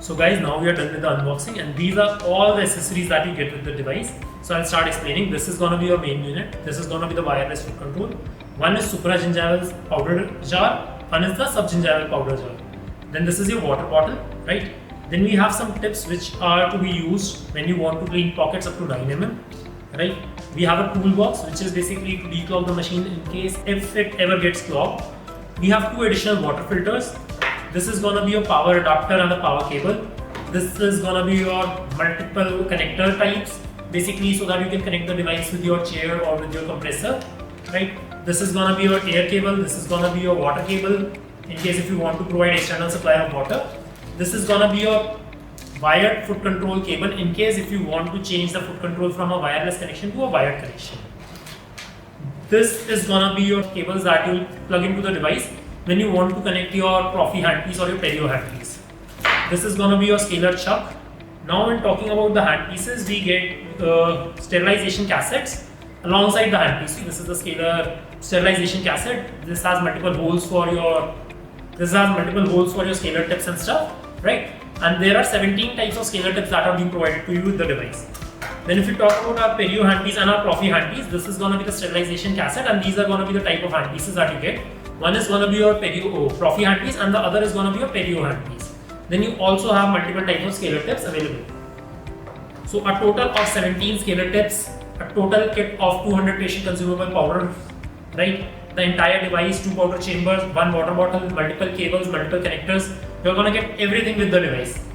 So guys, now we are done with the unboxing, and these are all the accessories that you get with the device. So I'll start explaining. This is gonna be your main unit. This is gonna be the wireless foot control. One is supragingival powder jar. One is the subgingival powder jar. Then this is your water bottle, right? Then we have some tips which are to be used when you want to clean pockets up to 9 mm, right? We have a toolbox which is basically to declog the machine in case if it ever gets clogged. We have 2 additional water filters. This is gonna be your power adapter and the power cable. This is gonna be your multiple connector types, basically so that you can connect the device with your chair or with your compressor, right? This is gonna be your air cable. This is gonna be your water cable in case if you want to provide external supply of water. This is gonna be your wired foot control cable in case if you want to change the foot control from a wireless connection to a wired connection. This is gonna be your cables that you'll plug into the device when you want to connect your Prophy handpiece or your Perio handpiece. This is gonna be your scalar chuck. Now when talking about the handpieces, we get sterilization cassettes alongside the handpiece. This is the scalar sterilization cassette. This has multiple holes for your scalar tips and stuff, right? And there are 17 types of scalar tips that are being provided to you with the device. Then if you talk about our Perio handpiece and our Prophy handpiece, this is going to be the sterilization cassette, and these are going to be the type of handpieces that you get. One is going to be your Prophy handpiece and the other is going to be your Perio handpiece. Then you also have multiple types of scalar tips available. So a total of 17 scalar tips, a total kit of 200 patient consumable powder, right? The entire device, 2 powder chambers, 1 water bottle, multiple cables, multiple connectors. You're going to get everything with the device.